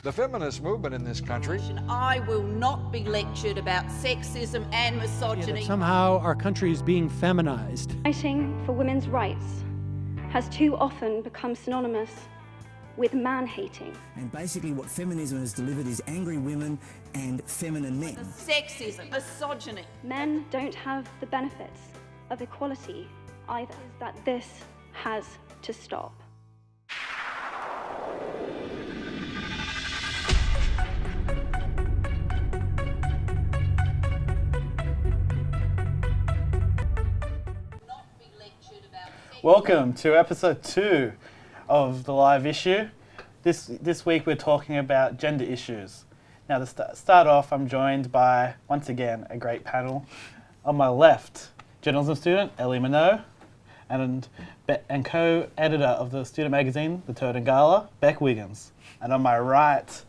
The feminist movement in this country. I will not be lectured about sexism and misogyny. Somehow our country is being feminized. Fighting for women's rights has too often become synonymous with man-hating. And basically what feminism has delivered is angry women and feminine men. Sexism, misogyny. Men don't have the benefits of equality either. That this has to stop. Welcome to episode 2 of the live issue. This week we're talking about gender issues. Now to start off, I'm joined by, once again, a great panel. On my left, journalism student Ellie Minot and co-editor of the student magazine, The Turd and Gala, Beck Wiggins. And on my right,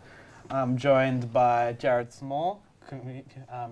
I'm joined by Jared Small,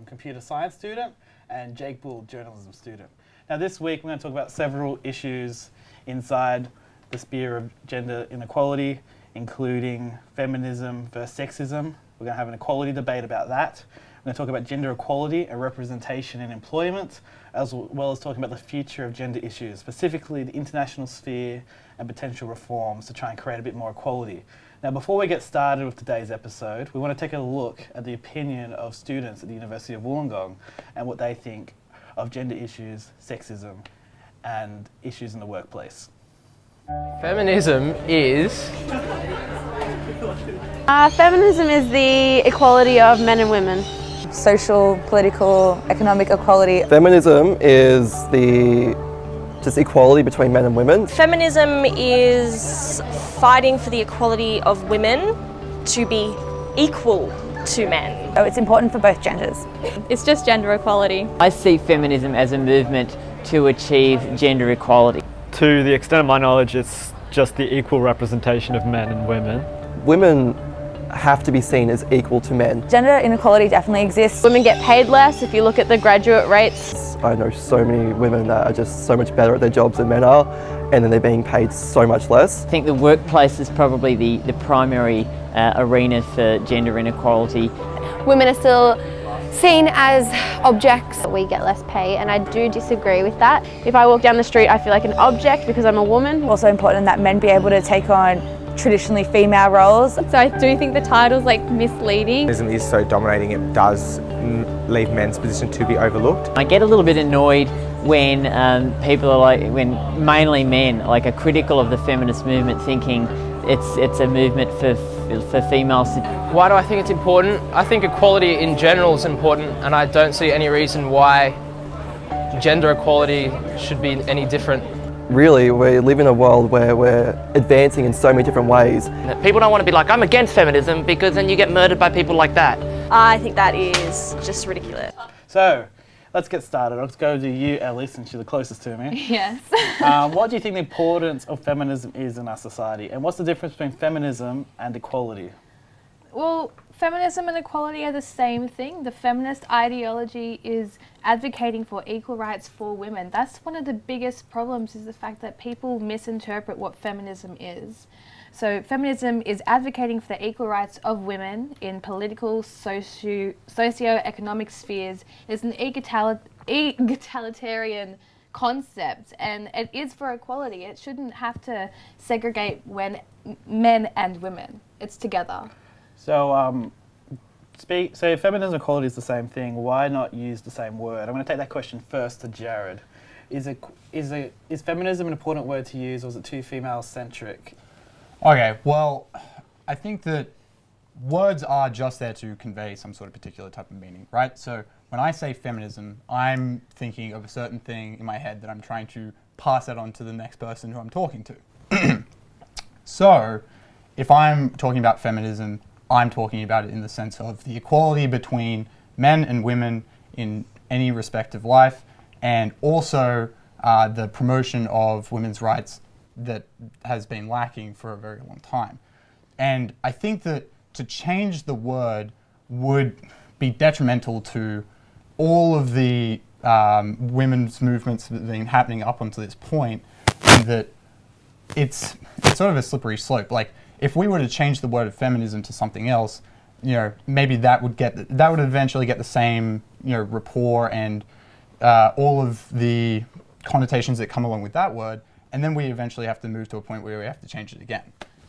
computer science student, and Jake Bull, journalism student. Now this week we're going to talk about several issues inside the sphere of gender inequality, including feminism versus sexism. We're going to have an equality debate about that. We're going to talk about gender equality and representation in employment, as well as talking about the future of gender issues, specifically the international sphere and potential reforms to try and create a bit more equality. Now before we get started with today's episode, we want to take a look at the opinion of students at the University of Wollongong and what they think of gender issues, sexism, and issues in the workplace. Feminism is... Feminism is the equality of men and women. Social, political, economic equality. Feminism is just equality between men and women. Feminism is fighting for the equality of women to be equal to men. So it's important for both genders. It's just gender equality. I see feminism as a movement to achieve gender equality. To the extent of my knowledge, it's just the equal representation of men and women. Women have to be seen as equal to men. Gender inequality definitely exists. Women get paid less if you look at the graduate rates. I know so many women that are just so much better at their jobs than men are, and then they're being paid so much less. I think the workplace is probably the primary arena for gender inequality. Women are still seen as objects. We get less pay, and I do disagree with that. If I walk down the street, I feel like an object because I'm a woman. Also important that men be able to take on traditionally female roles. So I do think the title's misleading. Feminism is so dominating, it does leave men's position to be overlooked. I get a little bit annoyed when people are when mainly men are critical of the feminist movement, thinking it's a movement for females. Why do I think it's important? I think equality in general is important, and I don't see any reason why gender equality should be any different. Really, we live in a world where we're advancing in so many different ways. People don't want to be like, I'm against feminism, because then you get murdered by people like that. I think that is just ridiculous. So, let's get started. Let's go to you, Ellie, since you're the closest to me. Yes. What do you think the importance of feminism is in our society? And what's the difference between feminism and equality? Well, feminism and equality are the same thing. The feminist ideology is advocating for equal rights for women. That's one of the biggest problems, is the fact that people misinterpret what feminism is. So feminism is advocating for the equal rights of women in political, socio-economic spheres. It's an egalitarian concept, and it is for equality. It shouldn't have to segregate when men and women. It's together. So, so if feminism and equality is the same thing, why not use the same word? I'm going to take that question first to Jared. Is feminism an important word to use, or is it too female-centric? Okay, well, I think that words are just there to convey some sort of particular type of meaning, right? So when I say feminism, I'm thinking of a certain thing in my head that I'm trying to pass that on to the next person who I'm talking to. So if I'm talking about feminism, I'm talking about it in the sense of the equality between men and women in any respect of life, and also the promotion of women's rights that has been lacking for a very long time. And I think that to change the word would be detrimental to all of the women's movements that have been happening up until this point, and that it's sort of a slippery slope. Like, if we were to change the word feminism to something else, maybe that would eventually get the same, rapport and all of the connotations that come along with that word, and then we eventually have to move to a point where we have to change it again.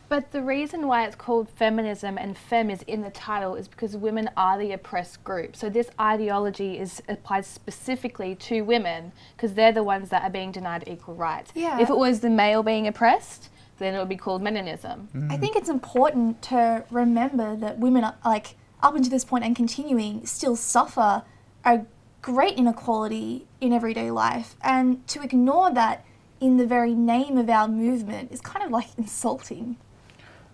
But the reason why it's called feminism and fem is in the title is because women are the oppressed group. So this ideology applies specifically to women because they're the ones that are being denied equal rights. Yeah. If it was the male being oppressed, then it would be called meninism. I think it's important to remember that women, are, like, up until this point and continuing, still suffer a great inequality in everyday life. And to ignore that in the very name of our movement is kind of like insulting.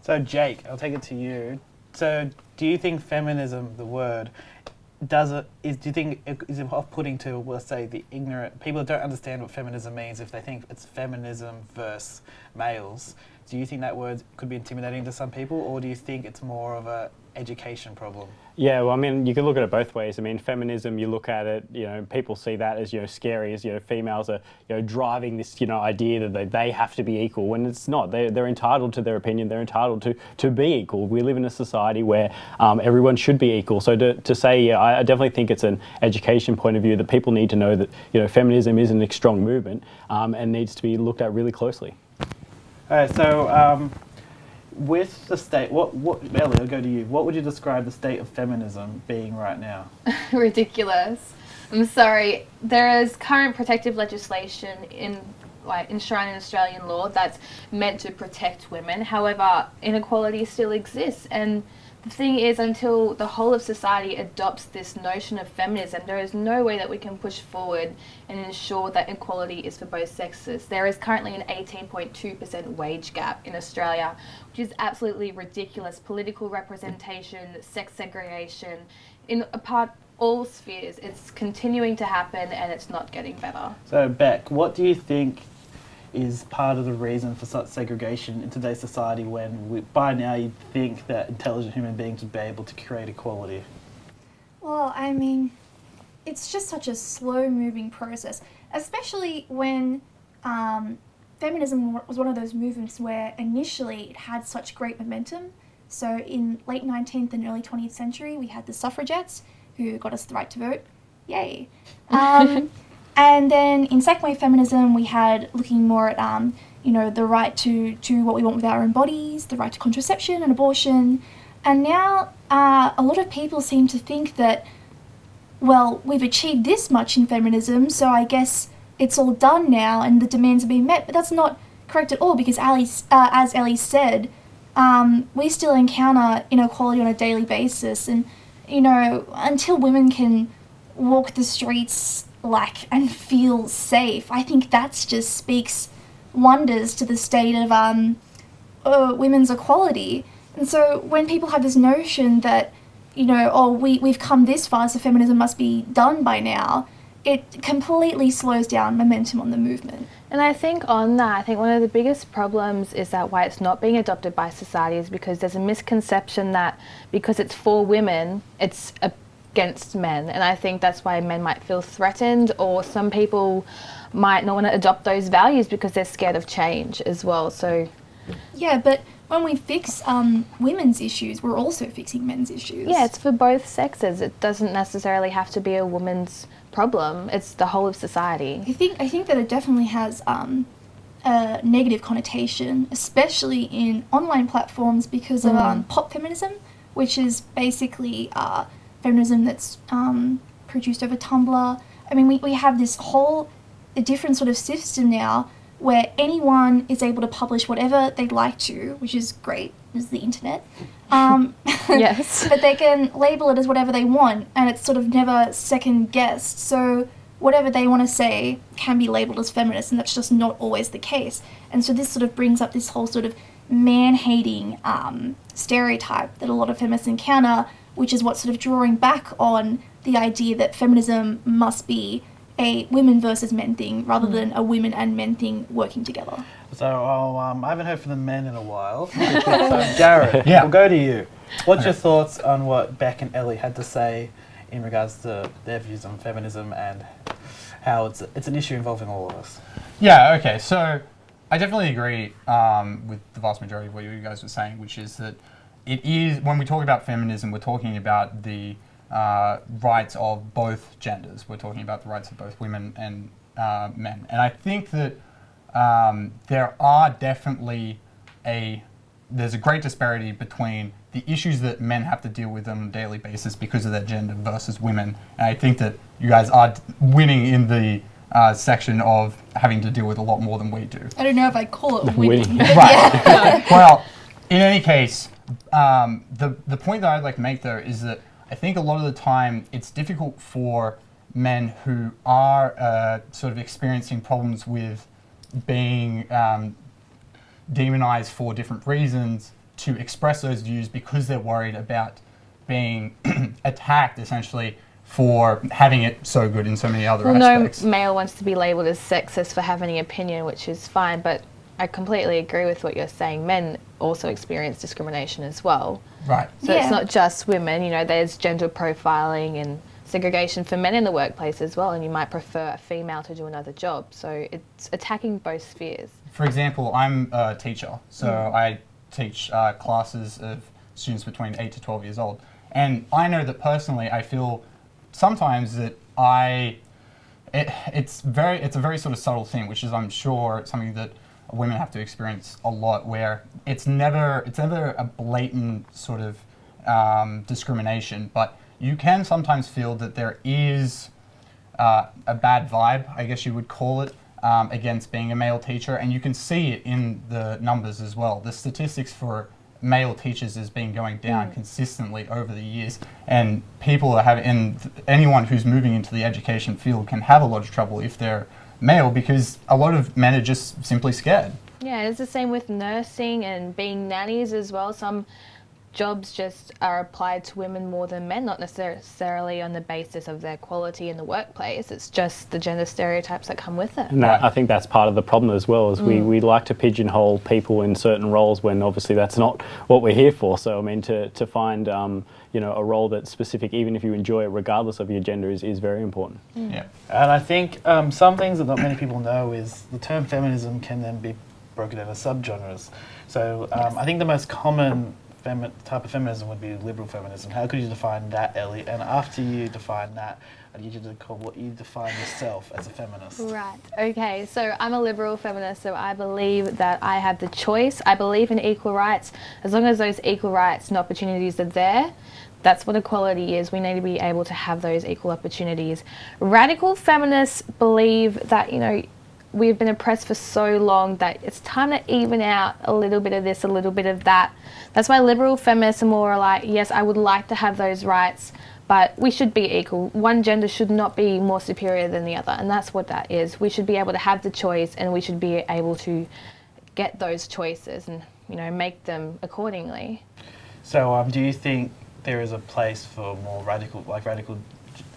So Jake, I'll take it to you. So do you think feminism, the word, do you think is it off-putting to, let's say, the ignorant people that don't understand what feminism means if they think it's feminism versus males? Do you think that word could be intimidating to some people, or do you think it's more of a education problem? Yeah, well, I mean, you can look at it both ways. I mean, feminism, you look at it, people see that as, scary, as, females are, driving this, idea that they have to be equal, when it's not. They're entitled to their opinion. They're entitled to be equal. We live in a society where everyone should be equal. So to say, I definitely think it's an education point of view that people need to know that, feminism is a strong movement and needs to be looked at really closely. All right, so with the state, what Ellie, I'll go to you. What would you describe the state of feminism being right now? Ridiculous. I'm sorry. There is current protective legislation enshrined in Australian law that's meant to protect women. However, inequality still exists, and the thing is, until the whole of society adopts this notion of feminism, there is no way that we can push forward and ensure that equality is for both sexes. There is currently an 18.2% wage gap in Australia, which is absolutely ridiculous. Political representation, sex segregation, in apart all spheres, it's continuing to happen and it's not getting better. So Beck, what do you think is part of the reason for such segregation in today's society when by now you'd think that intelligent human beings would be able to create equality? Well, I mean, it's just such a slow-moving process, especially when feminism was one of those movements where initially it had such great momentum. So in late 19th and early 20th century, we had the suffragettes who got us the right to vote. Yay. And then in second wave feminism, we had looking more at, the right to what we want with our own bodies, the right to contraception and abortion. And now a lot of people seem to think that, well, we've achieved this much in feminism, so I guess it's all done now and the demands are being met. But that's not correct at all, because as Ellie said, we still encounter inequality on a daily basis. And, until women can walk the streets and feel safe, I think that just speaks wonders to the state of women's equality. And so when people have this notion that, we've come this far, so feminism must be done by now, it completely slows down momentum on the movement. And I think on that, I think one of the biggest problems is that why it's not being adopted by society is because there's a misconception that because it's for women, it's against men, and I think that's why men might feel threatened, or some people might not want to adopt those values because they're scared of change as well. So yeah, but when we fix women's issues, we're also fixing men's issues. Yeah, it's for both sexes. It doesn't necessarily have to be a woman's problem. It's the whole of society. I think that it definitely has a negative connotation, especially in online platforms because of pop feminism, which is basically feminism that's produced over Tumblr. I mean, we have this whole different sort of system now where anyone is able to publish whatever they'd like to, which is great, is the internet. Yes. But they can label it as whatever they want, and it's sort of never second-guessed. So whatever they want to say can be labelled as feminist, and that's just not always the case. And so this sort of brings up this whole sort of man-hating stereotype that a lot of feminists encounter, which is what's sort of drawing back on the idea that feminism must be a women versus men thing rather than a women and men thing working together. So I haven't heard from the men in a while. So Jared, we'll go to you. What's your thoughts on what Beck and Ellie had to say in regards to their views on feminism and how it's an issue involving all of us? Yeah, okay, so I definitely agree with the vast majority of what you guys were saying, which is that it is, when we talk about feminism, we're talking about the rights of both genders. We're talking about the rights of both women and men. And I think that there are definitely there's a great disparity between the issues that men have to deal with on a daily basis because of their gender versus women. And I think that you guys are winning in the section of having to deal with a lot more than we do. I don't know if I call it winning. Right. Well, in any case, the point that I'd like to make though is that I think a lot of the time it's difficult for men who are sort of experiencing problems with being demonized for different reasons to express those views because they're worried about being attacked essentially for having it so good in so many other aspects. No male wants to be labelled as sexist for having an opinion, which is fine, but I completely agree with what you're saying. Men also experience discrimination as well. Right. So it's not just women, you know, there's gender profiling and segregation for men in the workplace as well, and you might prefer a female to do another job. So it's attacking both spheres. For example, I'm a teacher, so I teach classes of students between 8 to 12 years old. And I know that personally I feel sometimes that it's a very sort of subtle thing, which is I'm sure something that women have to experience a lot, where it's never a blatant sort of discrimination, but you can sometimes feel that there is a bad vibe, I guess you would call it, against being a male teacher, and you can see it in the numbers as well. The statistics for male teachers has been going down consistently over the years, and people are and anyone who's moving into the education field can have a lot of trouble if they're male, because a lot of men are just simply scared. Yeah, it's the same with nursing and being nannies as well. Some jobs just are applied to women more than men, not necessarily on the basis of their quality in the workplace. It's just the gender stereotypes that come with it. And I think that's part of the problem as well, is we like to pigeonhole people in certain roles when obviously that's not what we're here for. So I mean, to find you know, a role that's specific, even if you enjoy it regardless of your gender, is very important. Yeah. And I think some things that not many people know is the term feminism can then be broken into subgenres. So I think the most common type of feminism would be liberal feminism. How could you define that, Ellie? And after you define that, I need you to call what you define yourself as a feminist. Right, okay, so I'm a liberal feminist, so I believe that I have the choice. I believe in equal rights. As long as those equal rights and opportunities are there, that's what equality is. We need to be able to have those equal opportunities. Radical feminists believe that, you know, we've been oppressed for so long that it's time to even out a little bit of this, a little bit of that. That's why liberal feminists are more like, yes, I would like to have those rights, but we should be equal. One gender should not be more superior than the other, and that's what that is. We should be able to have the choice, and we should be able to get those choices and, you know, make them accordingly. So do you think there is a place for more radical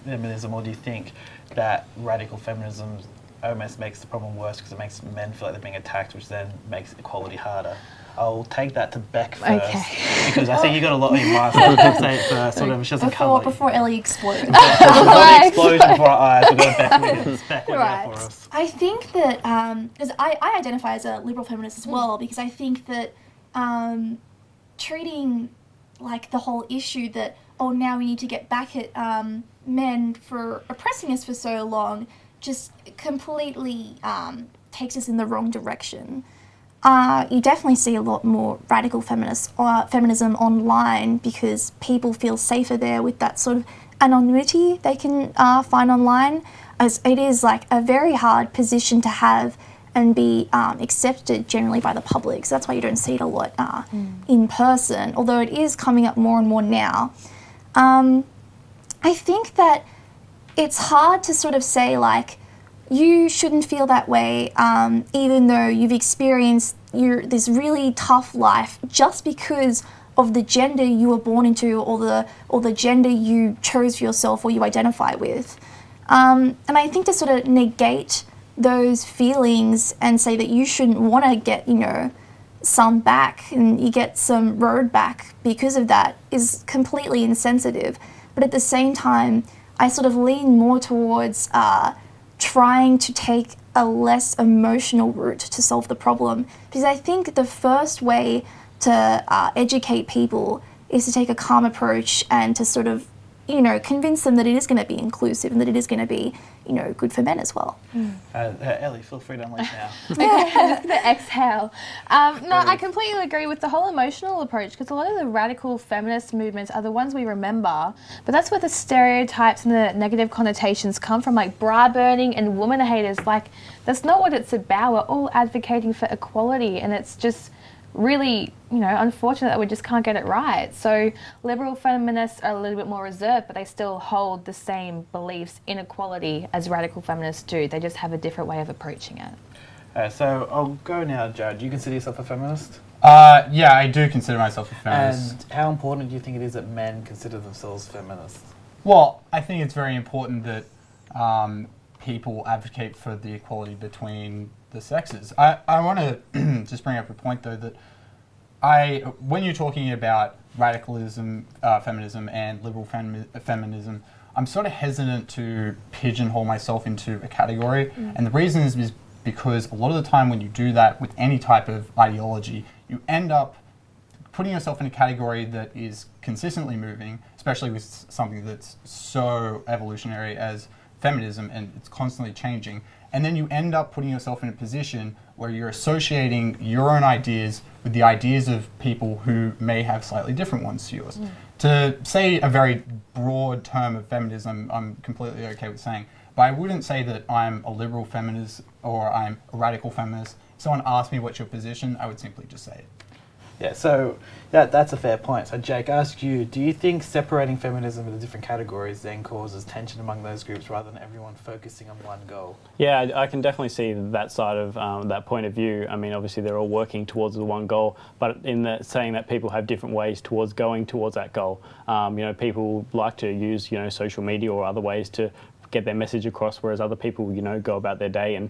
feminism, or do you think that radical feminism almost makes the problem worse because it makes men feel like they're being attacked, which then makes equality harder? I'll take that to Beck first, because I think you got a lot on your mind, so I'll say it first, sort of, she doesn't cover before Ellie explodes. There's an explosion before our eyes. We've got Beck Wiggins. Beck, what do you have for us? I think that, because I identify as a liberal feminist as well, because I think that treating like the whole issue that, oh, now we need to get back at men for oppressing us for so long, just completely takes us in the wrong direction. You definitely see a lot more radical feminism online because people feel safer there with that sort of anonymity they can find online, as it is like a very hard position to have and be accepted generally by the public. So that's why you don't see it a lot in person, although it is coming up more and more now. I think that it's hard to sort of say, like, you shouldn't feel that way, even though you've experienced this really tough life just because of the gender you were born into, or the gender you chose for yourself or you identify with. And I think to sort of negate those feelings and say that you shouldn't want to get, you know, some back and you get some road back because of that is completely insensitive. But at the same time, I sort of lean more towards trying to take a less emotional route to solve the problem, because I think the first way to educate people is to take a calm approach and to sort of, convince them that it is going to be inclusive and that it is going to be, good for men as well. Ellie, feel free to unleash now. Okay, I'm just going to exhale. No, I completely agree with the whole emotional approach, because a lot of the radical feminist movements are the ones we remember, but that's where the stereotypes and the negative connotations come from, like bra burning and woman haters. Like, that's not what it's about. We're all advocating for equality, and it's just really, unfortunate that we just can't get it right. So liberal feminists are a little bit more reserved, but they still hold the same beliefs in equality as radical feminists do. They just have a different way of approaching it. So I'll go now, Jared. Do you consider yourself a feminist? Yeah, I do consider myself a feminist. And how important do you think it is that men consider themselves feminists? Well, I think it's very important that people advocate for the equality between the sexes. I want to just bring up a point, though, that when you're talking about radicalism, feminism, and liberal feminism, I'm sort of hesitant to pigeonhole myself into a category. And the reason is because a lot of the time when you do that with any type of ideology, you end up putting yourself in a category that is consistently moving, especially with something that's so evolutionary as feminism, and it's constantly changing. And then you end up putting yourself in a position where you're associating your own ideas with the ideas of people who may have slightly different ones to yours. To say a very broad term of feminism, I'm completely okay with saying, but I wouldn't say that I'm a liberal feminist or I'm a radical feminist. If someone asked me what's your position, I would simply just say it. Yeah, so that's a fair point. So Jake, I ask you, do you think separating feminism into different categories then causes tension among those groups rather than everyone focusing on one goal? Yeah, I can definitely see that side of that point of view. I mean, obviously they're all working towards the one goal, but in saying that people have different ways towards going towards that goal. People like to use, social media or other ways to get their message across, whereas other people, go about their day and,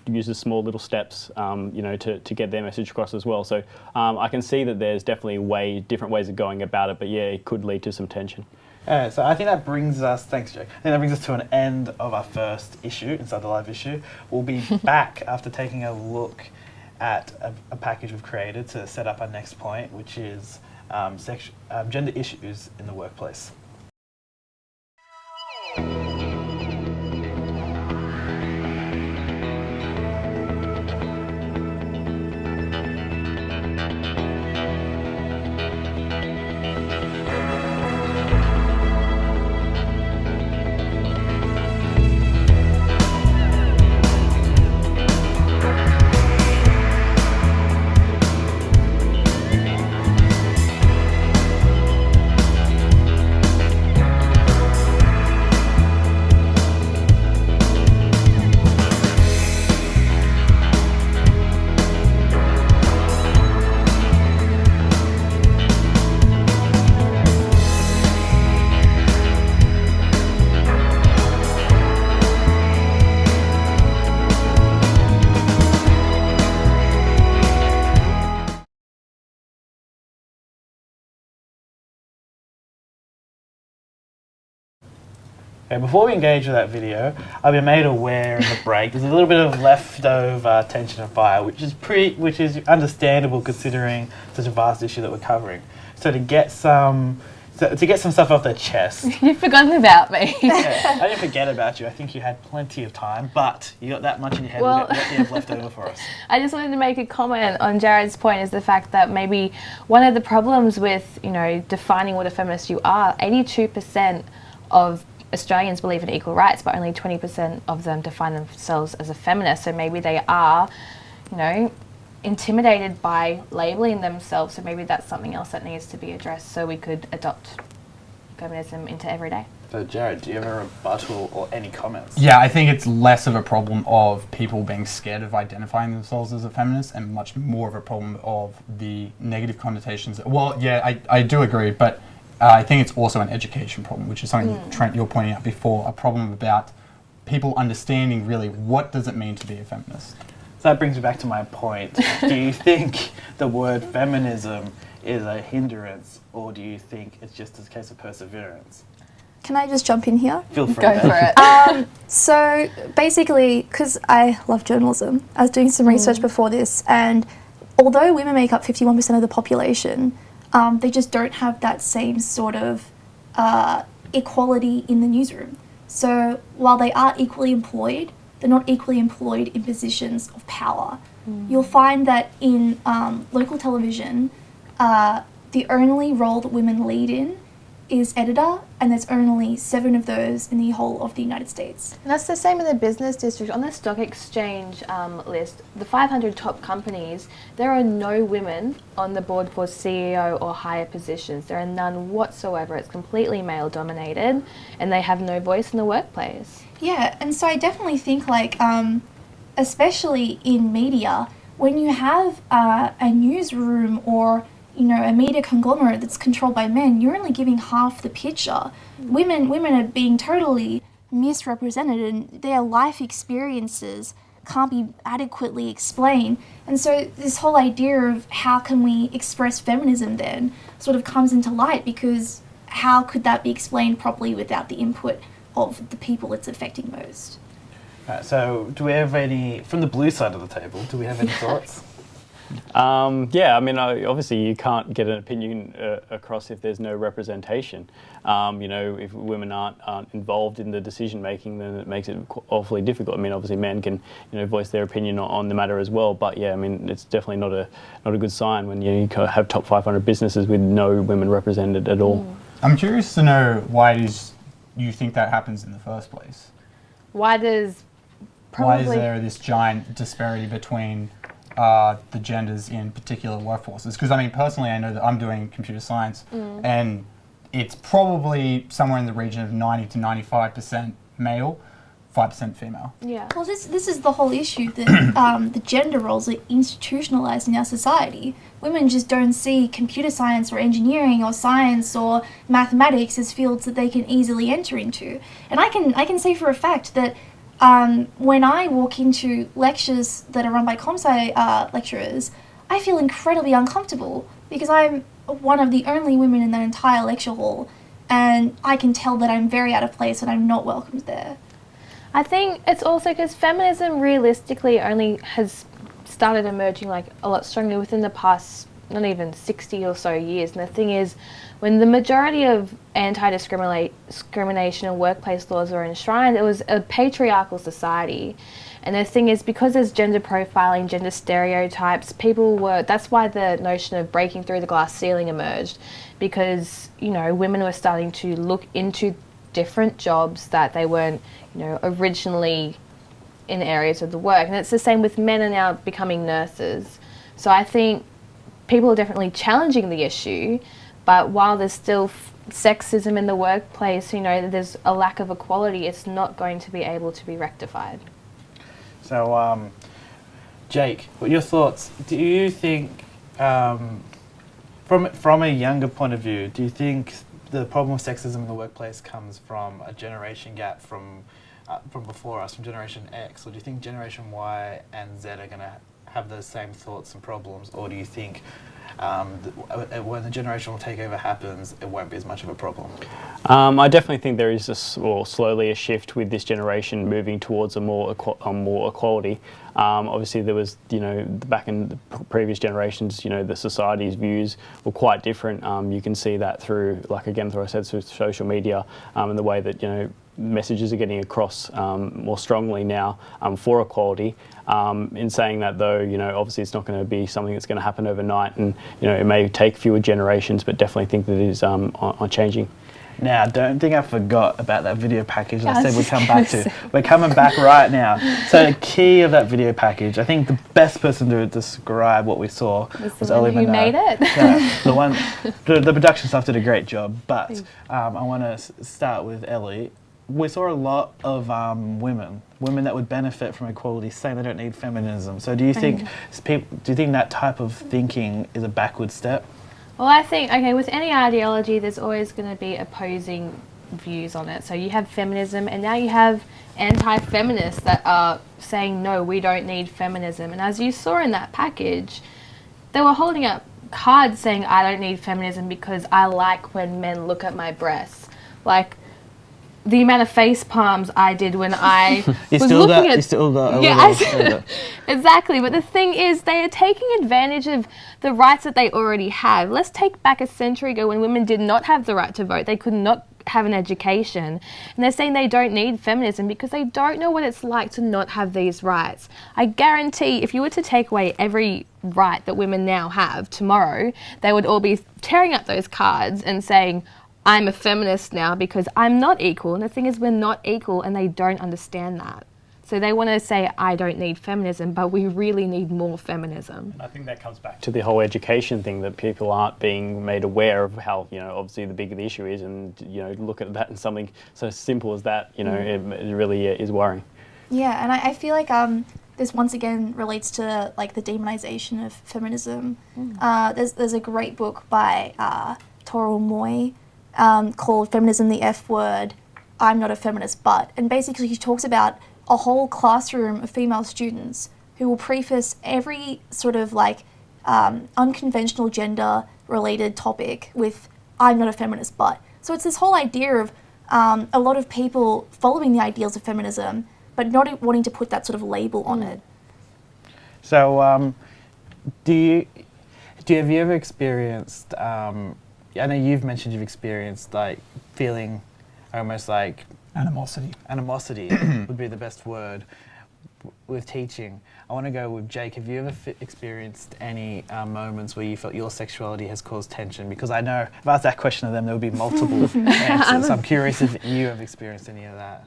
use the small little steps, to get their message across as well. So I can see that there's definitely different ways of going about it, but yeah, it could lead to some tension. So I think that brings us, thanks Jake, I think that brings us to an end of our first issue, Inside the Live issue. We'll be back after taking a look at a package we've created to set up our next point, which is gender issues in the workplace. Okay, before we engage with that video, I've been made aware in the break there's a little bit of leftover tension and fire, which is understandable considering such a vast issue that we're covering. So to get some stuff off their chest. You've forgotten about me. Yeah, I didn't forget about you. I think you had plenty of time, but you got that much in your head. What do you have left over for us? I just wanted to make a comment on Jared's point, is the fact that maybe one of the problems with, defining what a feminist you are, 82% of Australians believe in equal rights, but only 20% of them define themselves as a feminist. So maybe they are, intimidated by labelling themselves. So maybe that's something else that needs to be addressed so we could adopt feminism into everyday. So Jared, do you have a rebuttal or any comments? Yeah, I think it's less of a problem of people being scared of identifying themselves as a feminist and much more of a problem of the negative connotations. Well, yeah, I do agree, but I think it's also an education problem, which is something, Trent, you're pointing out before, a problem about people understanding really what does it mean to be a feminist. So that brings me back to my point. Do you think the word feminism is a hindrance, or do you think it's just a case of perseverance? Can I just jump in here? Feel free. Go for it. So basically, because I love journalism, I was doing some research before this, and although women make up 51% of the population, they just don't have that same sort of equality in the newsroom. So while they are equally employed, they're not equally employed in positions of power. You'll find that in local television, the only role that women lead in is editor, and there's only 7 of those in the whole of the United States. And that's the same in the business district. On the stock exchange list, the 500 top companies, there are no women on the board for CEO or higher positions. There are none whatsoever. It's completely male dominated, and they have no voice in the workplace. Yeah, and so I definitely think, like, especially in media, when you have a newsroom or a media conglomerate that's controlled by men, you're only giving half the picture. Women are being totally misrepresented, and their life experiences can't be adequately explained. And so this whole idea of how can we express feminism then sort of comes into light, because how could that be explained properly without the input of the people it's affecting most? So do we have any, from the blue side of the table, do we have any thoughts? Yeah, I mean, obviously you can't get an opinion across if there's no representation. If women aren't involved in the decision making, then it makes it awfully difficult. I mean, obviously men can voice their opinion on the matter as well, but yeah, I mean, it's definitely not a good sign when you have top 500 businesses with no women represented at all. I'm curious to know why it is you think that happens in the first place. Why is there this giant disparity between the genders in particular workforces? Because I mean, personally, I know that I'm doing computer science, and it's probably somewhere in the region of 90 to 95% male, 5% female. Yeah. Well, this is the whole issue that the gender roles are institutionalized in our society. Women just don't see computer science or engineering or science or mathematics as fields that they can easily enter into. And I can say for a fact that when I walk into lectures that are run by comp-sci lecturers, I feel incredibly uncomfortable because I'm one of the only women in that entire lecture hall, and I can tell that I'm very out of place and I'm not welcomed there. I think it's also because feminism realistically only has started emerging like a lot stronger within the past, not even 60 or so years. And the thing is, when the majority of anti-discrimination and workplace laws were enshrined, it was a patriarchal society. And the thing is, because there's gender profiling, gender stereotypes, that's why the notion of breaking through the glass ceiling emerged, because, women were starting to look into different jobs that they weren't, originally in areas of the work. And it's the same with men are now becoming nurses. So I think people are definitely challenging the issue, but while there's still sexism in the workplace, there's a lack of equality, it's not going to be able to be rectified. So, Jake, what are your thoughts? Do you think, from a younger point of view, do you think the problem of sexism in the workplace comes from a generation gap from before us, from Generation X, or do you think Generation Y and Z are going to have those same thoughts and problems, or do you think when the generational takeover happens, it won't be as much of a problem? I definitely think there is slowly a shift with this generation moving towards a more equality. Obviously, there was, back in the previous generations, the society's views were quite different. You can see that through social media, and the way that, messages are getting across more strongly now for equality. In saying that, though, obviously it's not going to be something that's going to happen overnight, and it may take fewer generations, but definitely think that it is on changing. Now, don't think I forgot about that video package I said we'd come back to. We're coming back right now. So the key of that video package, I think the best person to describe what we saw was Ellie who made it. Yeah, the production staff did a great job, but I want to start with Ellie. We saw a lot of women that would benefit from equality saying they don't need feminism. So do you think that type of thinking is a backward step? Well, I think, with any ideology, there's always going to be opposing views on it. So you have feminism, and now you have anti-feminists that are saying, no, we don't need feminism. And as you saw in that package, they were holding up cards saying, I don't need feminism because I like when men look at my breasts. Like, the amount of face palms I did when I You was still looking got, at... you still got a Yeah, little- exactly. But the thing is, they are taking advantage of the rights that they already have. Let's take back a century ago when women did not have the right to vote. They could not have an education. And they're saying they don't need feminism because they don't know what it's like to not have these rights. I guarantee if you were to take away every right that women now have tomorrow, they would all be tearing up those cards and saying, I'm a feminist now because I'm not equal. And the thing is, we're not equal, and they don't understand that. So they want to say, I don't need feminism, but we really need more feminism. And I think that comes back to the whole education thing, that people aren't being made aware of how, obviously the bigger the issue is, and, look at that and something so simple as that, it really is worrying. Yeah, and I feel like this once again relates to like the demonization of feminism. There's a great book by Toril Moy called Feminism the F Word, I'm Not a Feminist But. And basically she talks about a whole classroom of female students who will preface every sort of like unconventional gender related topic with I'm not a feminist but. So it's this whole idea of a lot of people following the ideals of feminism but not wanting to put that sort of label on it. So, have you ever experienced, I know you've mentioned you've experienced like feeling almost like Animosity. Animosity would be the best word with teaching. I want to go with Jake. Have you ever experienced any moments where you felt your sexuality has caused tension? Because I know if I asked that question of them, there would be multiple answers. So I'm curious if you have experienced any of that.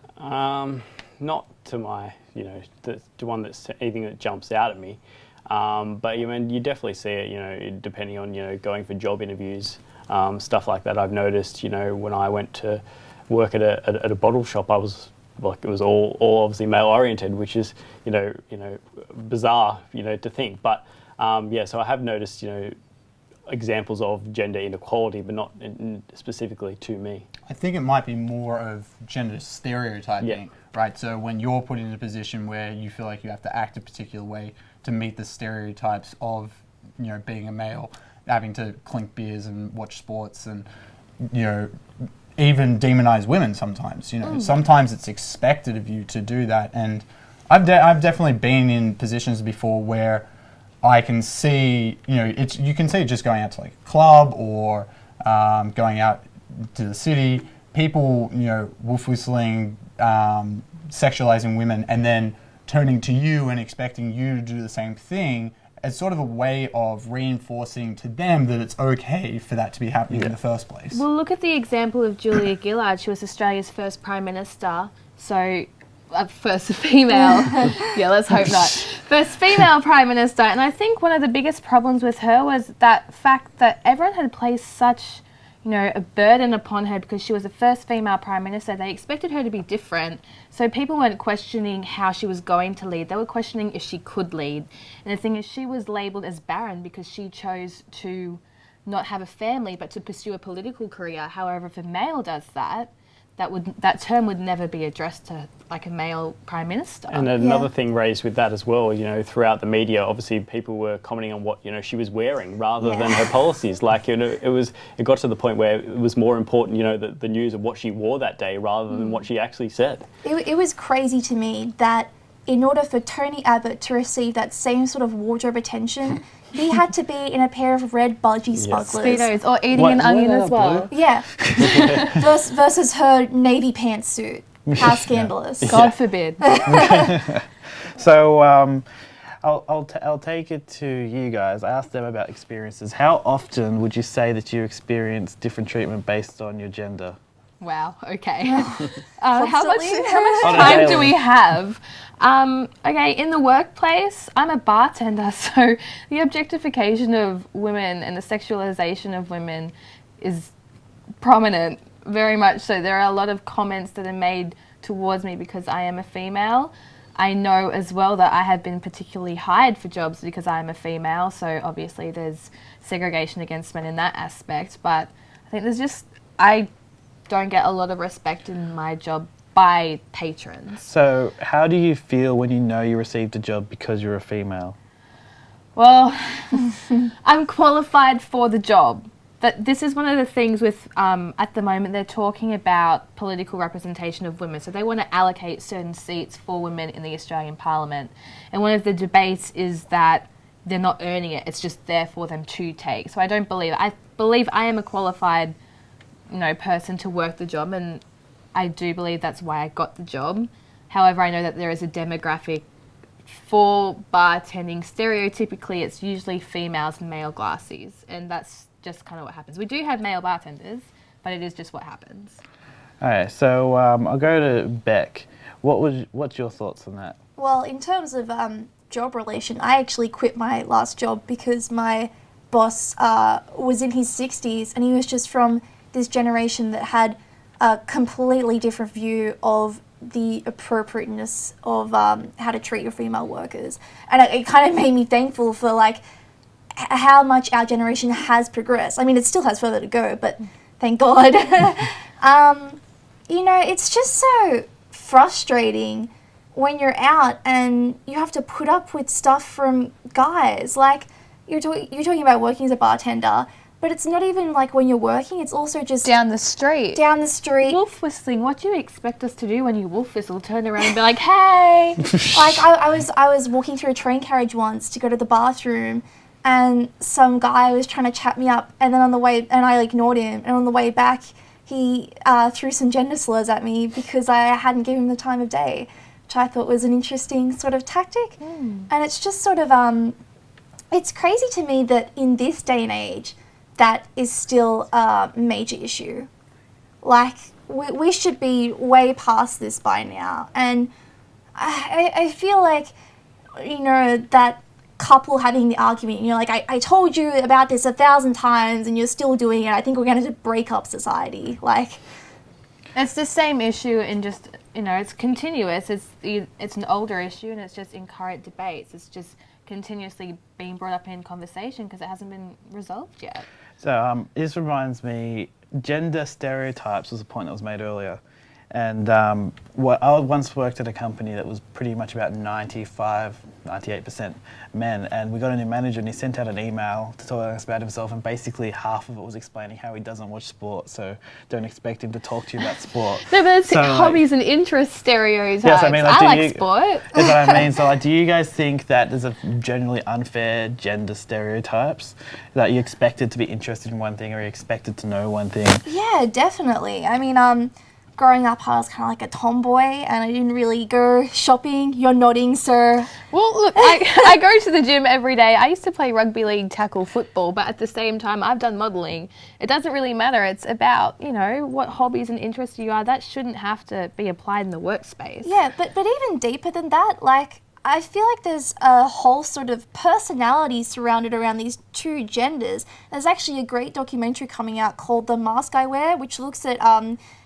Not to my, the one that's anything that jumps out at me. But you definitely see it, depending on, going for job interviews, stuff like that. I've noticed, when I went to work at a bottle shop, I was like, it was all obviously male oriented, which is, bizarre, to think. But so I have noticed, examples of gender inequality, but not specifically to me. I think it might be more of gender stereotyping, right? So when you're put in a position where you feel like you have to act a particular way to meet the stereotypes of, being a male, having to clink beers and watch sports and, even demonize women sometimes. Sometimes it's expected of you to do that, and I've definitely been in positions before where I can see, you can see just going out to like a club or going out to the city, people, wolf whistling, sexualizing women, and then turning to you and expecting you to do the same thing as sort of a way of reinforcing to them that it's okay for that to be happening in the first place. Well, look at the example of Julia Gillard. She was Australia's first Prime Minister, so first female, let's hope not, first female Prime Minister. And I think one of the biggest problems with her was that fact that everyone had placed such a burden upon her because she was the first female Prime Minister. They expected her to be different. So people weren't questioning how she was going to lead. They were questioning if she could lead. And the thing is, she was labelled as barren because she chose to not have a family but to pursue a political career. However, if a male does that, that term would never be addressed to like a male Prime Minister. And another thing raised with that as well, throughout the media, obviously people were commenting on what, she was wearing rather than her policies. Like, it got to the point where it was more important, the news of what she wore that day rather than what she actually said. It was crazy to me that in order for Tony Abbott to receive that same sort of wardrobe attention, he had to be in a pair of red budgie smugglers. Speedos, or eating an onion as well. Blue? Yeah. versus her navy pantsuit. How scandalous. God forbid. So I'll take it to you guys. I asked them about experiences. How often would you say that you experience different treatment based on your gender? Wow, okay. How much On a time daily. do we have? Okay, in the workplace, I'm a bartender, so the objectification of women and the sexualization of women is prominent, very much so. There are a lot of comments that are made towards me because I am a female. I know as well that I have been particularly hired for jobs because I am a female, so obviously there's segregation against men in that aspect, but I think I don't get a lot of respect in my job by patrons. So how do you feel when you know you received a job because you're a female? Well, I'm qualified for the job. that this is one of the things with, at the moment, they're talking about political representation of women. So they want to allocate certain seats for women in the Australian Parliament. And one of the debates is that they're not earning it, it's just there for them to take. So I believe I am a qualified, person to work the job, and I do believe that's why I got the job. However, I know that there is a demographic for bartending. Stereotypically, it's usually females and male glassies, and that's just kind of what happens. We do have male bartenders, but it is just what happens. All right, so I'll go to Beck. What's your thoughts on that? Well, in terms of job relation, I actually quit my last job because my boss was in his 60s, and he was just from this generation that had a completely different view of the appropriateness of how to treat your female workers. And it kind of made me thankful for how much our generation has progressed. I mean, it still has further to go, but thank God. It's just so frustrating when you're out and you have to put up with stuff from guys. Like, you're talking about working as a bartender, but it's not even like when you're working, it's also just down the street. Wolf whistling. What do you expect us to do when you wolf whistle? Turn around and be like, hey! I was walking through a train carriage once to go to the bathroom, and some guy was trying to chat me up, and then I ignored him, and on the way back, he threw some gender slurs at me because I hadn't given him the time of day, which I thought was an interesting sort of tactic. And it's just sort of, it's crazy to me that in this day and age, that is still a major issue. Like, we should be way past this by now. And I feel like, that couple having the argument, like, I told you about this 1,000 times and you're still doing it. I think we're going to break up society. Like, it's the same issue in just, it's continuous. It's an older issue, and it's just in current debates. It's just continuously being brought up in conversation because it hasn't been resolved yet. So this reminds me, gender stereotypes was a point that was made earlier. And I once worked at a company that was pretty much about 98% men, and we got a new manager and he sent out an email to tell us about himself, and basically half of it was explaining how he doesn't watch sport, so don't expect him to talk to you about sport. No, but it's hobbies and interests stereotypes. Yes, I mean, I like sport. That's what I mean. So do you guys think that there's a generally unfair gender stereotypes, that you're expected to be interested in one thing or you're expected to know one thing? Yeah, definitely. I mean, growing up, I was kind of like a tomboy, and I didn't really go shopping. You're nodding, sir. Well, look, I go to the gym every day. I used to play rugby league tackle football, but at the same time, I've done modelling. It doesn't really matter. It's about, what hobbies and interests you are. That shouldn't have to be applied in the workspace. Yeah, but even deeper than that, like, I feel like there's a whole sort of personality surrounded around these two genders. There's actually a great documentary coming out called The Mask I Wear, which looks at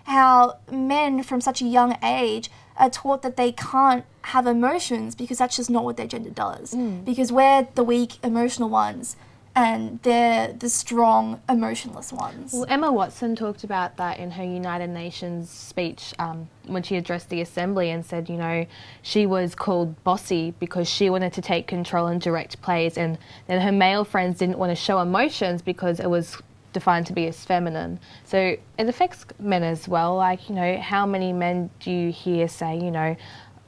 how men from such a young age are taught that they can't have emotions because that's just not what their gender does. Because we're the weak, emotional ones, and they're the strong, emotionless ones. Well, Emma Watson talked about that in her United Nations speech when she addressed the Assembly, and said, she was called bossy because she wanted to take control and direct plays, and then her male friends didn't want to show emotions because it was defined to be as feminine. So it affects men as well. Like, how many men do you hear say,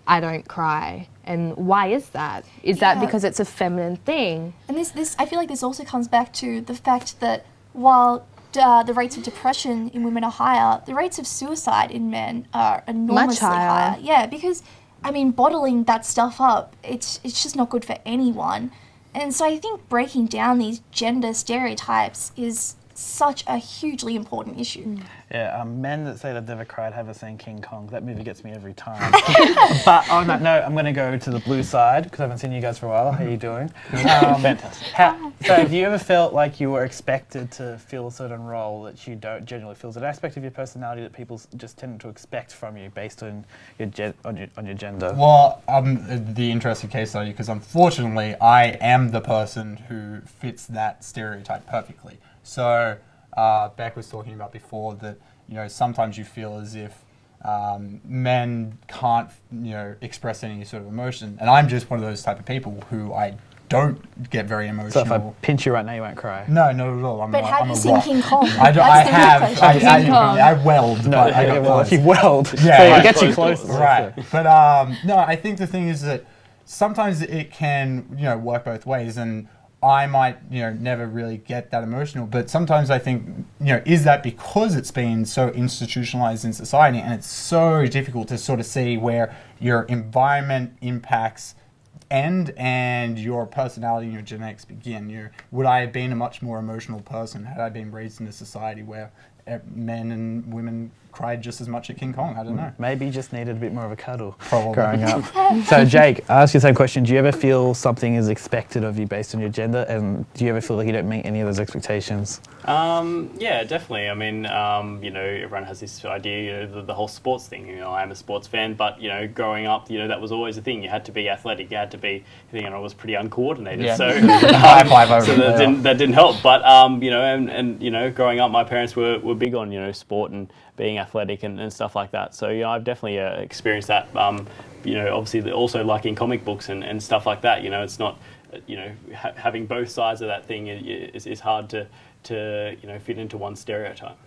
I don't cry? And why is that? Is that because it's a feminine thing? And this I feel like this also comes back to the fact that while the rates of depression in women are higher, the rates of suicide in men are enormously higher. Yeah, because, I mean, bottling that stuff up, it's just not good for anyone. And so I think breaking down these gender stereotypes is such a hugely important issue. Yeah, men that say they've never cried haven't seen King Kong. That movie gets me every time. But on that note, I'm going to go to the blue side because I haven't seen you guys for a while. How are you doing? Fantastic. So have you ever felt like you were expected to fill a certain role that you don't generally feel? Is it an aspect of your personality that people just tend to expect from you based on your gender? Well, the interesting case study, because unfortunately I am the person who fits that stereotype perfectly. So Beck was talking about before that, sometimes you feel as if men can't, express any sort of emotion. And I'm just one of those type of people who I don't get very So emotional. if I pinch you right now, you won't cry. No, not at all. I'm But a, have I'm you a seen rock. King Kong? I That's the real question. I weld, No, but I got well, close. if you weld, Yeah, so right. it gets you close. Right. But no, I think the thing is that sometimes it can, work both ways, and I might, never really get that emotional. But sometimes I think, is that because it's been so institutionalized in society, and it's so difficult to sort of see where your environment impacts end and your personality and your genetics begin. Would I have been a much more emotional person had I been raised in a society where men and women cried just as much at King Kong? I don't know. Maybe you just needed a bit more of a cuddle Probably. growing up. So Jake, I ask you the same question. Do you ever feel something is expected of you based on your gender, and do you ever feel like you don't meet any of those expectations? Yeah, definitely. I mean, everyone has this idea, the whole sports thing. I am a sports fan, but growing up, that was always a thing. You had to be athletic. You had to be. I was pretty uncoordinated, Yeah. so High five over so there. that didn't help. But growing up, my parents were big on sport and being athletic and stuff like that. So I've definitely experienced that. Obviously also liking comic books and stuff like that. It's not. Having both sides of that thing is hard to fit into one stereotype.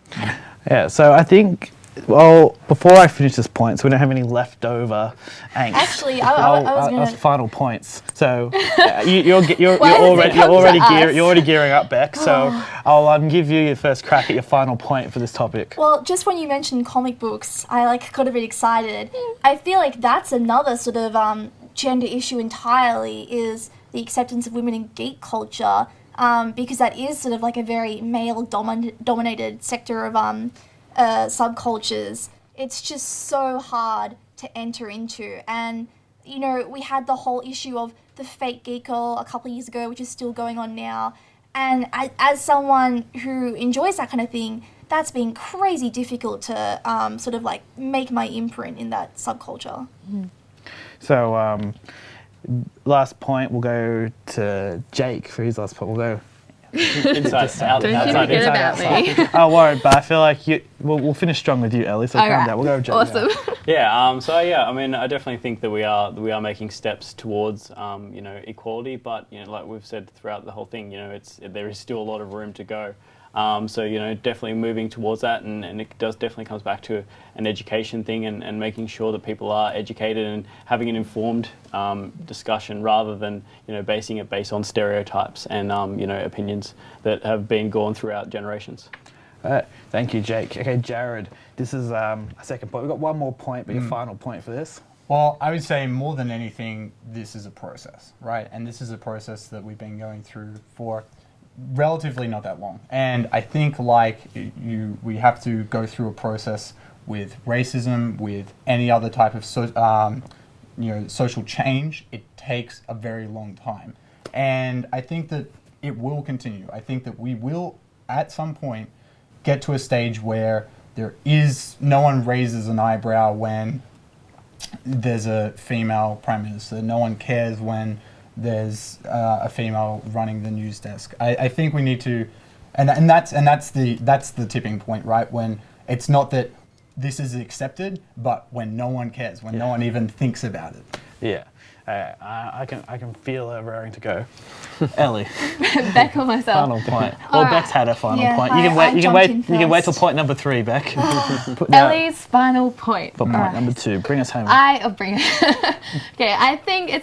Yeah, so I think, well, before I finish this point, so we don't have any leftover angst. Actually, I was gonna... That's final points. So you're Why does it come to us? you're already gearing up, Beck. So I'll give you your first crack at your final point for this topic. Well, just when you mentioned comic books, I got a bit excited. I feel like that's another sort of gender issue entirely, is the acceptance of women in geek culture, because that is sort of like a very male-dominated sector of subcultures. It's just so hard to enter into. And, we had the whole issue of the fake geek girl a couple of years ago, which is still going on now. And as someone who enjoys that kind of thing, that's been crazy difficult to sort of like make my imprint in that subculture. So last point, we'll go to Jake for his last point. We'll go Inside, out, Don't you outside, forget inside, about me. I won't, but I feel like we'll finish strong with you, Ellie. So calm Alright, down. We'll go with Jake. awesome. Yeah. I mean, I definitely think that we are making steps towards equality, but like we've said throughout the whole thing, there is still a lot of room to go. Definitely moving towards that, and it definitely comes back to an education thing and making sure that people are educated and having an informed discussion rather than basing it based on stereotypes and opinions that have been gone throughout generations. Thank you, Jake. Okay, Jared, this is a second point. We've got one more point, but your final point for this? Well, I would say more than anything, this is a process, right? And this is a process that we've been going through for relatively not that long. And I think we have to go through a process with racism, with any other type of social change. It takes a very long time. And I think that it will continue. I think that we will, at some point, get to a stage where no one raises an eyebrow when there's a female prime minister. No one cares when there's a female running the news desk. I think we need to, and that's the tipping point, right? When it's not that this is accepted, but when no one cares, when no one even thinks about it. Yeah, I can feel her raring to go. Ellie, Beck or myself? final point. Well, Alright. Beck's had her final Yeah, point. I You jumped in can wait till first. point number 3, Beck. Ellie's final point. For point Alright. number 2, bring us home. Okay, I think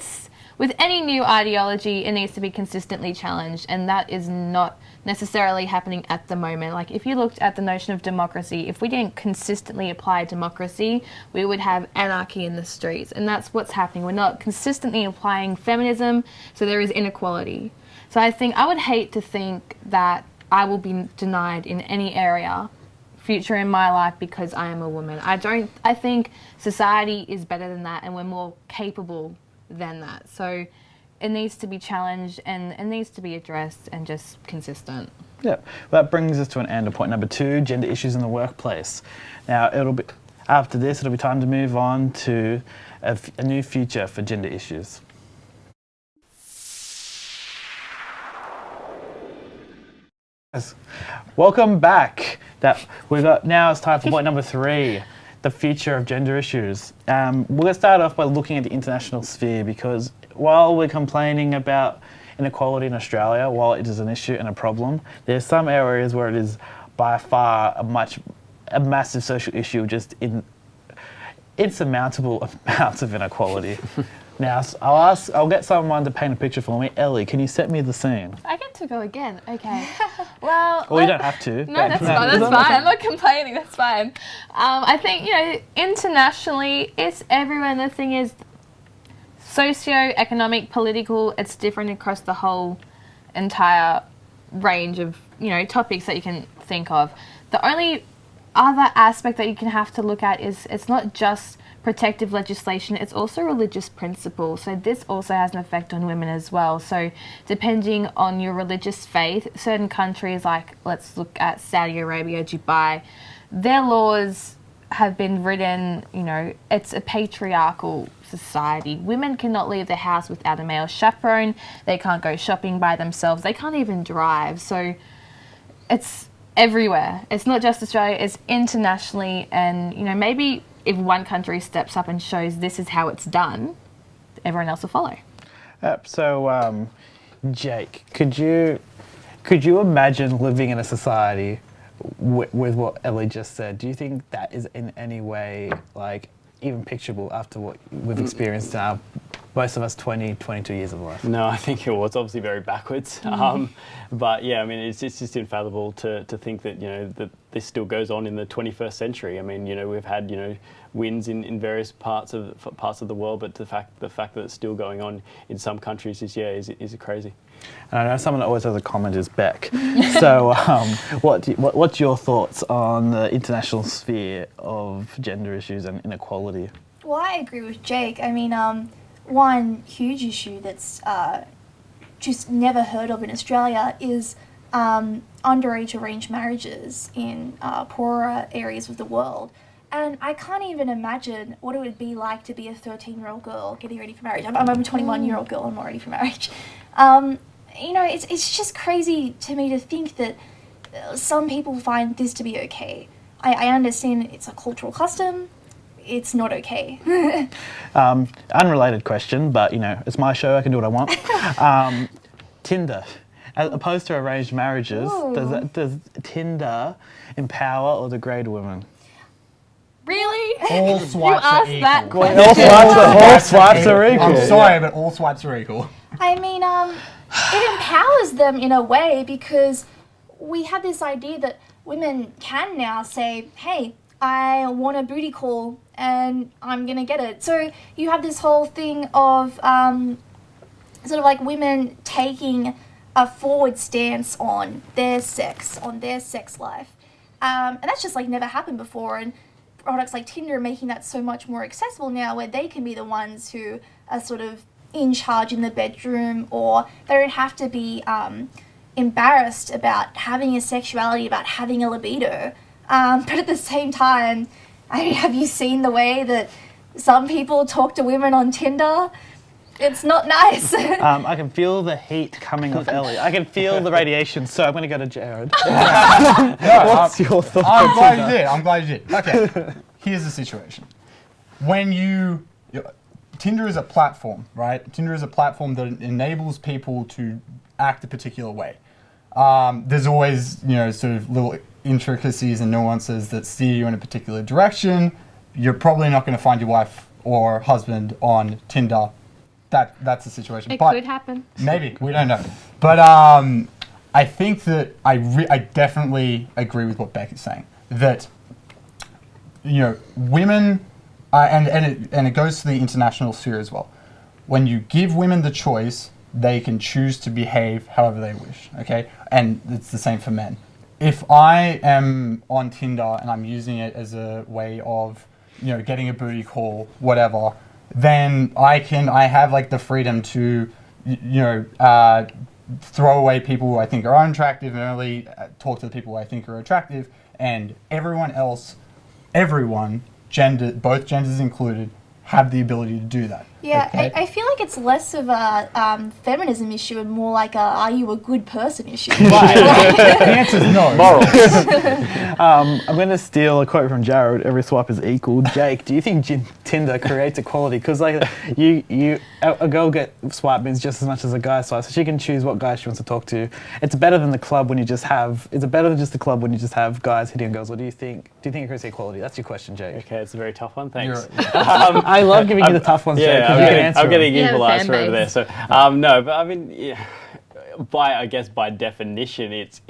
with any new ideology, it needs to be consistently challenged, and that is not necessarily happening at the moment. Like, if you looked at the notion of democracy, if we didn't consistently apply democracy, we would have anarchy in the streets, and that's what's happening. We're not consistently applying feminism, so there is inequality. So I would hate to think that I will be denied in any area future in my life because I am a woman. I think society is better than that, and we're more capable than that. So it needs to be challenged and it needs to be addressed and just consistent. Yeah, that brings us to an end of point number 2, gender issues in the workplace. Now, after this, it'll be time to move on to a new future for gender issues. Yes. Welcome back. Now it's time for point number 3. The future of gender issues. We're going to start off by looking at the international sphere, because while we're complaining about inequality in Australia, while it is an issue and a problem, there's some areas where it is by far a massive social issue, just in insurmountable amounts of inequality. Now, I'll get someone to paint a picture for me. Ellie, can you set me the scene? I get to go again. Okay. Well, you don't have to. No, that's fine. That's fine. I'm not complaining. That's fine. I think, internationally, it's everyone. The thing is, socio-economic, political, it's different across the whole entire range of, topics that you can think of. The only other aspect that you can have to look at is it's not just protective legislation, it's also religious principle. So this also has an effect on women as well. So depending on your religious faith, certain countries, like let's look at Saudi Arabia, Dubai, their laws have been written, it's a patriarchal society. Women cannot leave the house without a male chaperone. They can't go shopping by themselves. They can't even drive. So it's everywhere. It's not just Australia, it's internationally. And, maybe if one country steps up and shows this is how it's done, everyone else will follow. So, Jake, could you imagine living in a society with what Ellie just said? Do you think that is in any way even picturable after what we've experienced now, most of us 22 years of life? No, I think it was obviously very backwards. But yeah, I mean, it's just infallible to think that, that this still goes on in the 21st century. I mean, we've had, wins in various parts of the world, but the fact that it's still going on in some countries is crazy. And I know someone that always has a comment is Beck. So what's your thoughts on the international sphere of gender issues and inequality? Well, I agree with Jake. I mean, one huge issue that's just never heard of in Australia is underage arranged marriages in poorer areas of the world. And I can't even imagine what it would be like to be a 13-year-old girl getting ready for marriage. I'm a 21-year-old girl, I'm not ready for marriage. It's just crazy to me to think that some people find this to be okay. I understand it's a cultural custom. It's not okay. Unrelated question, but it's my show, I can do what I want. Tinder, as opposed to arranged marriages, does Tinder empower or degrade women? Really? All swipes are equal. All swipes are equal. I'm sorry, but all swipes are equal. I mean, it empowers them in a way because we have this idea that women can now say, hey, I want a booty call and I'm going to get it. So you have this whole thing of sort of like women taking a forward stance on their sex life. And that's just never happened before. And products like Tinder are making that so much more accessible now, where they can be the ones who are sort of in charge in the bedroom, or they don't have to be embarrassed about having a sexuality, about having a libido. But at the same time, have you seen the way that some people talk to women on Tinder? It's not nice. I can feel the heat coming off Ellie. I can feel the radiation, so I'm going to go to Jared. What's your thoughts? I'm glad you did. Okay, here's the situation. Tinder is a platform, right? Tinder is a platform that enables people to act a particular way. There's always, sort of little intricacies and nuances that steer you in a particular direction. You're probably not going to find your wife or husband on Tinder. That's the situation. It could happen. Maybe, we don't know. But I think that I definitely agree with what Beck is saying. That, women, and it goes to the international sphere as well. When you give women the choice, they can choose to behave however they wish, okay? And it's the same for men. If I am on Tinder and I'm using it as a way of, getting a booty call, whatever, then I have the freedom to, throw away people who I think are unattractive and only talk to the people who I think are attractive, and everyone, both genders included, have the ability to do that. Yeah, Okay. I feel like it's less of a feminism issue and more like a are you a good person issue. Right. The answer is no. I'm going to steal a quote from Jared. Every swipe is equal. Jake, do you think Tinder creates equality? Because like a girl get swiped means just as much as a guy swipes, so she can choose what guy she wants to talk to. It's better than the club when you just have. Is it better than just the club when you just have guys hitting on girls? Or do you think it creates equality? That's your question, Jake. Okay, it's a very tough one. Thanks. I love giving you the tough ones, Jake. I'm getting equalised over there. So no, but I mean, yeah, by definition, it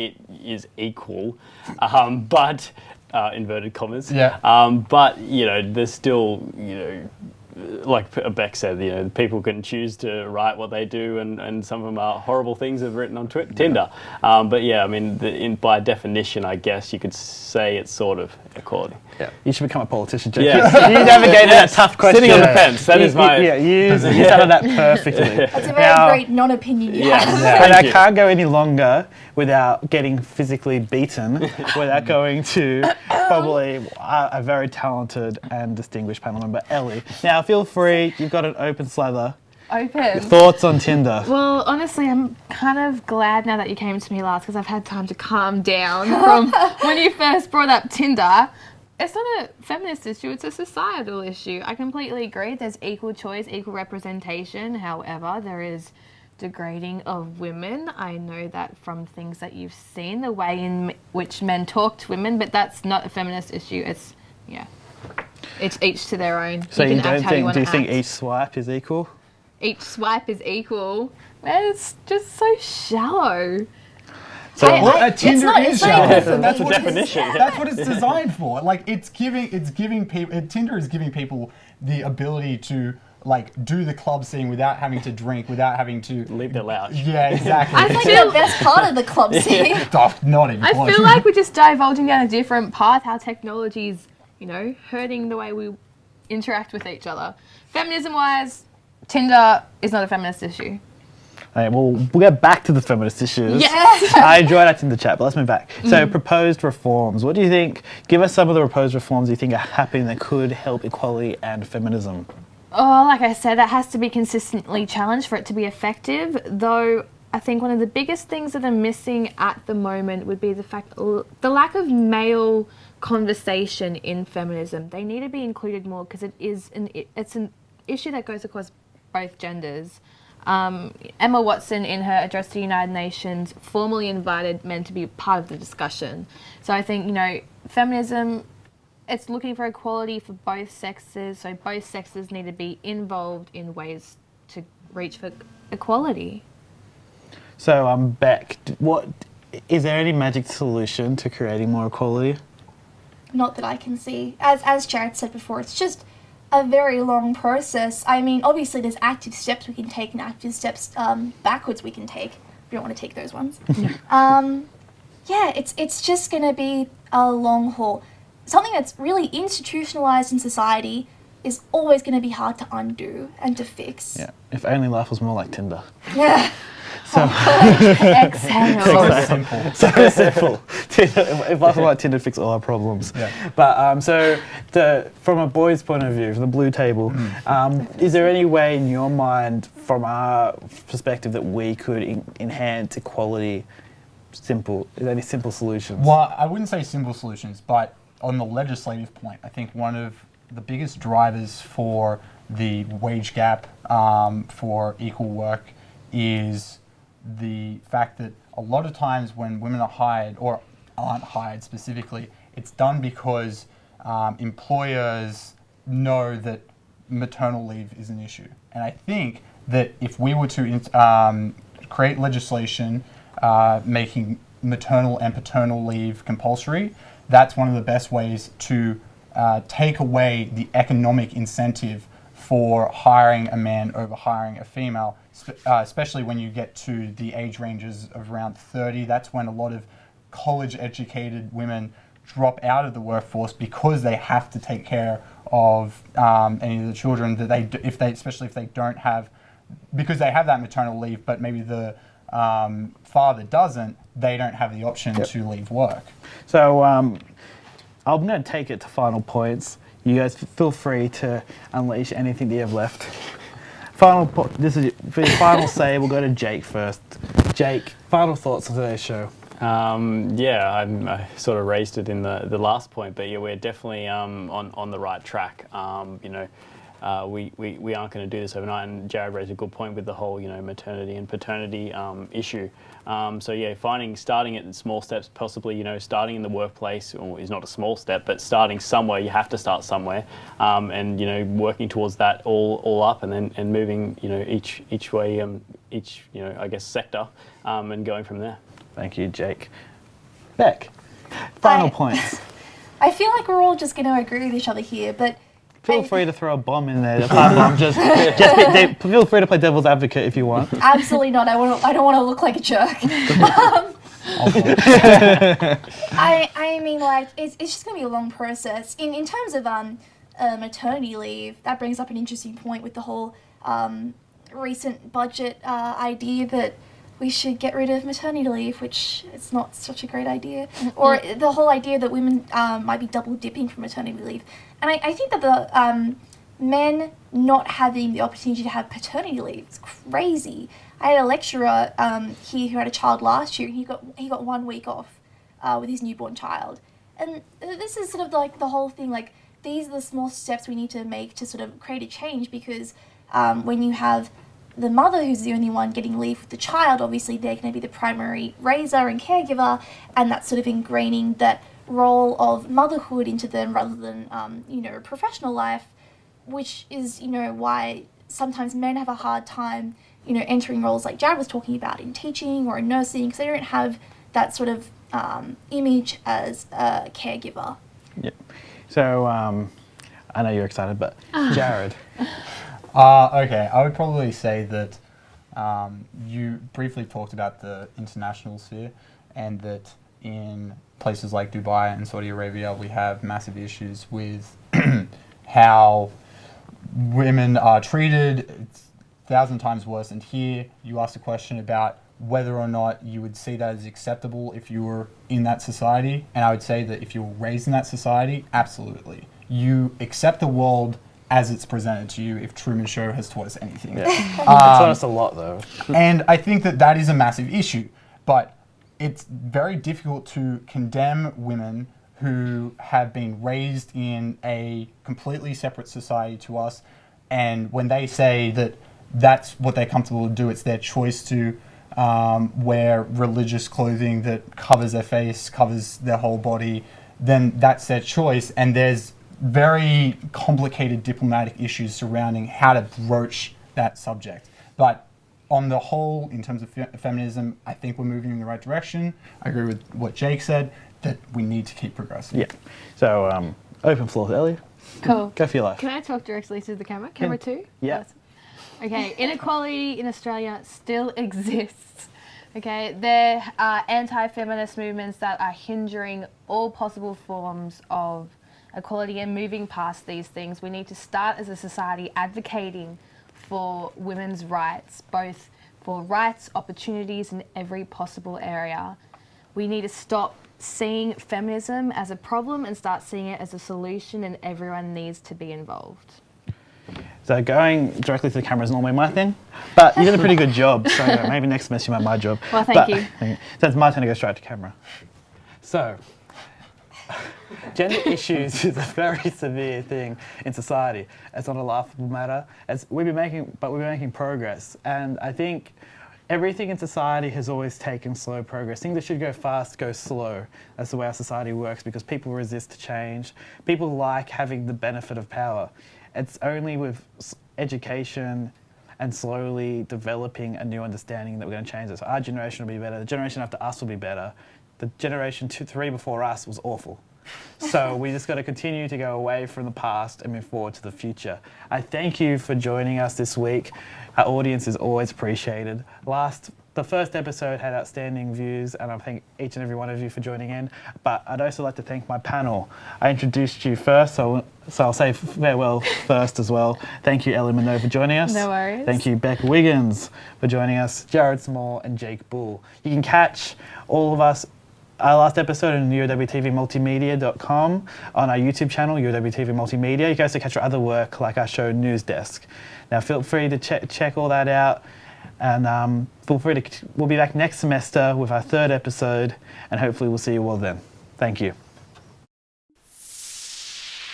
is equal, but inverted commas. Yeah. But there's still like Beck said, people can choose to write what they do, and some of them are horrible things they've written on Tinder. But yeah, I mean, by definition, I guess you could say it's sort of equality. Yeah. You should become a politician, Jake. Yeah. You navigated that tough question. Sitting on the fence. That is my. Yeah, you started that perfectly. That's a very great non-opinion you have. And I can't go any longer without getting physically beaten, without going to probably a very talented and distinguished panel member, Ellie. Now, feel free. You've got an open slather. Open. Thoughts on Tinder? Well, honestly, I'm kind of glad now that you came to me last because I've had time to calm down from when you first brought up Tinder. It's not a feminist issue, it's a societal issue. I completely agree. There's equal choice, equal representation. However, there is degrading of women. I know that from things that you've seen, the way in which men talk to women, but that's not a feminist issue. It's each to their own. So you think each swipe is equal? Each swipe is equal? Well, it's just so shallow. So Tinder is shallow. That's the definition. That's what it's designed for. Like Tinder is giving people the ability to do the club scene without having to drink, without having to leave their lounge. Yeah, exactly. I think the best part of the club scene. Not even close. I feel like we're just divulging down a different path. How technology's, hurting the way we interact with each other. Feminism-wise, Tinder is not a feminist issue. All right, well, we'll get back to the feminist issues. Yes. I enjoyed that in the chat, but let's move back. So, proposed reforms. What do you think? Give us some of the proposed reforms you think are happening that could help equality and feminism. Oh, like I said, that has to be consistently challenged for it to be effective. Though I think one of the biggest things that are missing at the moment would be the lack of male conversation in feminism. They need to be included more because it's an issue that goes across both genders. Emma Watson, in her address to the United Nations, formally invited men to be part of the discussion. So I think, feminism, it's looking for equality for both sexes, so both sexes need to be involved in ways to reach for equality. So, Beck, is there any magic solution to creating more equality? Not that I can see. As Jared said before, it's just a very long process. I mean, obviously there's active steps we can take and active steps backwards we can take. We don't want to take those ones. It's just going to be a long haul. Something that's really institutionalized in society is always going to be hard to undo and to fix. Yeah, if only life was more like Tinder. Yeah. Exhale. So simple. So simple. If life was like Tinder, fix all our problems. Yeah. But from a boy's point of view, from the blue table, is there any way in your mind, from our perspective, that we could enhance equality? Is there any simple solutions? Well, I wouldn't say simple solutions, but on the legislative point, I think one of the biggest drivers for the wage gap for equal work is the fact that a lot of times when women are hired, or aren't hired specifically, it's done because employers know that maternal leave is an issue. And I think that if we were to create legislation making maternal and paternal leave compulsory, that's one of the best ways to take away the economic incentive for hiring a man over hiring a female, especially when you get to the age ranges of around 30. That's when a lot of college-educated women drop out of the workforce because they have to take care of any of the children that especially if they don't have, because they have that maternal leave, but maybe the father doesn't, they don't have the option to leave work. So I'm going to take it to final points. You guys feel free to unleash anything that you have left. This is for your final say. We'll go to Jake first. Jake, final thoughts on today's show. I sort of raised it in the last point, but yeah, we're definitely on the right track. We aren't going to do this overnight, and Jared raised a good point with the whole maternity and paternity issue. Starting at small steps, possibly starting in the workplace is not a small step, but starting somewhere. You have to start somewhere, and working towards that all up, and then moving each way, I guess sector, and going from there. Thank you, Jake. Beck, final points. I feel like we're all just going to agree with each other here, but feel free to throw a bomb in there. Feel free to play devil's advocate if you want. Absolutely not. I don't want to look like a jerk. I mean, like, it's just going to be a long process. In terms of maternity leave, that brings up an interesting point with the whole recent budget idea that we should get rid of maternity leave, which is not such a great idea. Or the whole idea that women might be double dipping for maternity leave. And I think that the men not having the opportunity to have paternity leave is crazy. I had a lecturer here who had a child last year, and he got 1 week off with his newborn child. And this is sort of like the whole thing, like, these are the small steps we need to make to sort of create a change, because when you have the mother who's the only one getting leave with the child, obviously they're going to be the primary raiser and caregiver, and that's sort of ingraining that role of motherhood into them rather than, a professional life, which is, why sometimes men have a hard time, entering roles like Jared was talking about in teaching or in nursing, because they don't have that sort of image as a caregiver. Yeah. So, I know you're excited, but Jared. Okay, I would probably say that you briefly talked about the international sphere, and that in places like Dubai and Saudi Arabia, we have massive issues with how women are treated. It's 1,000 times worse. And here you asked a question about whether or not you would see that as acceptable if you were in that society. And I would say that if you were raised in that society, absolutely. You accept the world as it's presented to you, if Truman Show has taught us anything. Yeah. It's taught us a lot, though. And I think that is a massive issue. But it's very difficult to condemn women who have been raised in a completely separate society to us, and when they say that that's what they're comfortable to do, it's their choice to wear religious clothing that covers their face, covers their whole body, then that's their choice. And there's very complicated diplomatic issues surrounding how to broach that subject. But on the whole, in terms of feminism, I think we're moving in the right direction. I agree with what Jake said, that we need to keep progressing. Yeah. So, open floor to Ellie. Cool. Go for your life. Can I talk directly to the camera? Camera 2? Yeah. Awesome. Okay, inequality in Australia still exists. Okay, there are anti-feminist movements that are hindering all possible forms of equality, and moving past these things, we need to start as a society advocating for women's rights, both for rights, opportunities in every possible area. We need to stop seeing feminism as a problem and start seeing it as a solution, and everyone needs to be involved. So going directly to the camera is normally my thing, but you did a pretty good job, so maybe next semester you might my job. Well, thank you. So it's my turn to go straight to camera. So, gender issues is a very severe thing in society. It's not a laughable matter. We've been making progress, and I think everything in society has always taken slow progress. Things that should go fast go slow. That's the way our society works, because people resist change. People like having the benefit of power. It's only with education and slowly developing a new understanding that we're going to change this. Our generation will be better. The generation after us will be better. The generation 2, 3 before us was awful. So we just got to continue to go away from the past and move forward to the future. I thank you for joining us this week. Our audience is always appreciated. The first episode had outstanding views, and I thank each and every one of you for joining in. But I'd also like to thank my panel. I introduced you first, so I'll say farewell first as well. Thank you, Ellie Minogue, for joining us. No worries. Thank you, Beck Wiggins, for joining us, Jared Small and Jake Bull. You can catch all of us our last episode on UOWTVMultimedia.com, on our YouTube channel, UOWTV Multimedia. You can also catch our other work like our show News Desk. Now feel free to check all that out, and we'll be back next semester with our third episode, and hopefully we'll see you all then. Thank you.